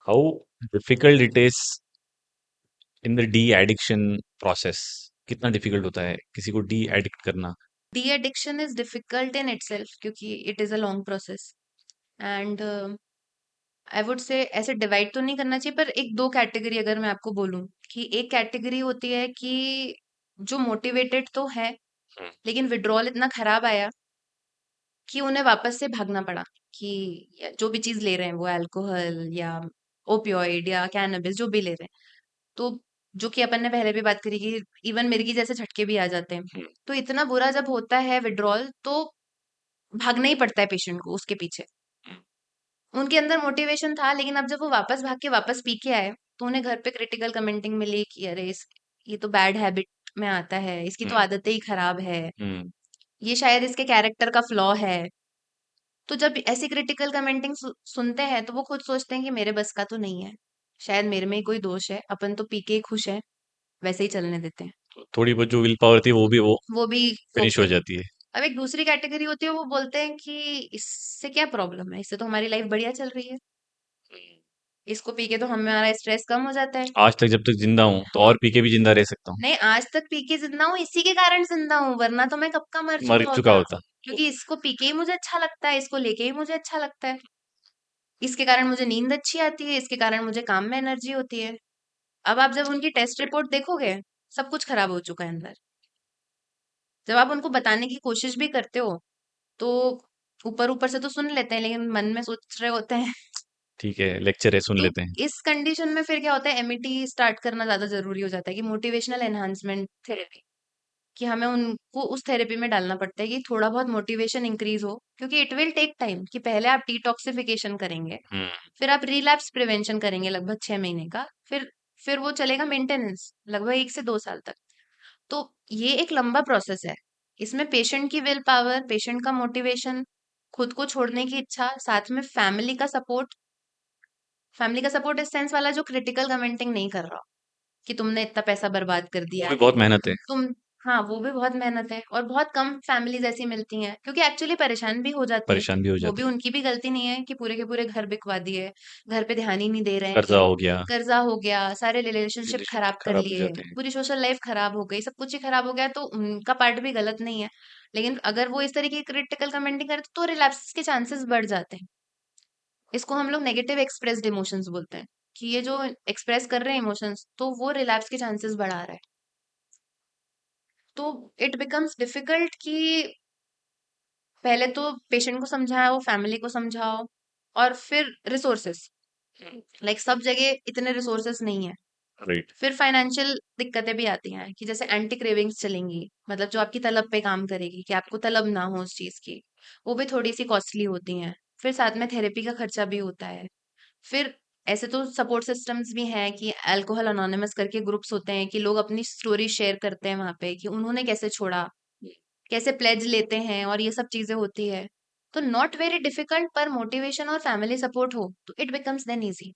How difficult it is in the de addiction process? कितना difficult होता है किसी को डी एडिक्ट करना? De addiction is difficult in itself क्योंकि it is a long process and I would say ऐसे divide तो नहीं करना चाहिए, पर एक दो कैटेगरी अगर मैं आपको बोलूं कि एक कैटेगरी होती है कि जो मोटिवेटेड तो है हम्म। लेकिन विड्रॉल इतना खराब आया कि उन्हें वापस से भागना पड़ा कि जो भी चीज ले रहे हैं वो अल्कोहल या ओपियोइड या कैनबिस जो भी ले रहे हैं, तो जो कि अपन ने पहले भी बात करी कि इवन मिर्गी जैसे झटके भी आ जाते हैं। हम्म। तो इतना बुरा जब होता है विड्रॉल तो भागना ही पड़ता है पेशेंट को उसके पीछे। हम्म। उनके अंदर मोटिवेशन था लेकिन अब जब वो वापस भाग के वापस पी के आए तो उन्हें घर पे क्रिटिकल कमेंटिंग मिली कि अरे ये तो बैड हैबिट में आता है, इसकी तो हम्म। आदतें ही खराब है, हम्म। ये शायद इसके कैरेक्टर का फ्लॉ है। तो जब ऐसी क्रिटिकल कमेंटिंग सुनते हैं तो वो खुद सोचते हैं कि मेरे बस का तो नहीं है, शायद मेरे में ही कोई दोष है, अपन तो पी के ही खुश है, वैसे ही चलने देते हैं। थोड़ी बहुत जो विल पावर थी वो वो भी खो फिनिश हो गई। जाती है। अब एक दूसरी कैटेगरी होती है, वो बोलते हैं कि इससे क्या प्रॉब्लम है, इससे तो हमारी लाइफ बढ़िया चल रही है, हम्म। इसको पी के तो हमारा स्ट्रेस कम हो जाता है। आज तक जब तक जिंदा हूं तो हाँ, और पी के भी जिंदा रह सकता हूँ। नहीं आज तक पी के जिंदा हूँ, इसी के कारण जिंदा हूँ, वरना तो मैं कब का मर मर चुका चुका होता। होता। क्योंकि इसको पी के ही मुझे अच्छा लगता है, इसको लेके ही मुझे अच्छा लगता है, इसके कारण मुझे नींद अच्छी आती है, इसके कारण मुझे काम में एनर्जी होती है। अब आप जब उनकी टेस्ट रिपोर्ट देखोगे, सब कुछ खराब हो चुका है अंदर। जब आप उनको बताने की कोशिश भी करते हो तो ऊपर ऊपर से तो सुन लेते हैं लेकिन मन में सोच रहे होते हैं। ठीक है, लेक्चर है, सुन तो लेते हैं। इस कंडीशन में फिर क्या होता है, एमईटी स्टार्ट करना ज्यादा जरूरी हो जाता है कि मोटिवेशनल एनहांसमेंट थेरेपी, कि हमें उनको उस थेरेपी में डालना पड़ता है कि थोड़ा बहुत मोटिवेशन इंक्रीज हो, क्योंकि इट विल टेक टाइम कि पहले आप डिटॉक्सिफिकेशन करेंगे, हम्म। फिर आप रिलैप्स प्रिवेंशन करेंगे लगभग 6 महीने का, फिर वो चलेगा मेंटेनेंस लगभग 1 से 2 साल तक। तो ये एक लंबा प्रोसेस है। इसमें पेशेंट की विल पावर, पेशेंट का मोटिवेशन, खुद को छोड़ने की इच्छा, साथ में फैमिली का सपोर्ट। फैमिली का सपोर्ट इस सेंस वाला जो क्रिटिकल कमेंटिंग नहीं कर रहा कि तुमने इतना पैसा बर्बाद कर वो दिया भी है बहुत मेहनत है। तुम। हाँ, वो भी बहुत मेहनत है और बहुत कम फैमिलीज ऐसी मिलती हैं क्योंकि एक्चुअली परेशान भी हो जाती हैं। परेशान भी हो वो भी जाते हैं। उनकी भी गलती नहीं है कि पूरे के पूरे घर बिकवा दिए, घर पे ध्यान ही नहीं दे रहे कर्जा हैं, हो गया। कर्जा हो गया, सारे रिलेशनशिप खराब रिलेशनशिप कर खराब हो लिए, जाते हैं। पूरी सोशल लाइफ खराब हो गई, सब कुछ ही खराब हो गया, तो उनका पार्ट भी गलत नहीं है। लेकिन अगर वो इस तरीके की क्रिटिकल कमेंटिंग करते तो रिलैप्स के चांसेस बढ़ जाते हैं। इसको हम लोग नेगेटिव एक्सप्रेस्ड इमोशंस बोलते हैं कि ये जो एक्सप्रेस कर रहे हैं इमोशंस तो वो रिलैप्स के चांसेस बढ़ा रहा है। तो इट बिकम्स डिफिकल्ट कि पहले तो पेशेंट को समझाओ, फैमिली को समझाओ, और फिर रिसोर्सेस, लाइक सब जगह इतने रिसोर्सेस नहीं है। राइट। फिर फाइनेंशियल दिक्कतें भी आती हैं कि जैसे एंटी क्रेविंग्स चलेंगी, मतलब जो आपकी तलब पे काम करेगी कि आपको तलब ना हो उस चीज की, वो भी थोड़ी सी कॉस्टली होती हैं। फिर साथ में थेरेपी का खर्चा भी होता है। फिर ऐसे तो सपोर्ट सिस्टम्स भी हैं कि अल्कोहल अनोनिमस करके ग्रुप्स होते हैं कि लोग अपनी स्टोरी शेयर करते हैं वहां पे कि उन्होंने कैसे छोड़ा, कैसे प्लेज लेते हैं, और ये सब चीजें होती है। तो नॉट वेरी डिफिकल्ट, पर मोटिवेशन और फैमिली सपोर्ट हो तो इट बिकम्स देन इजी।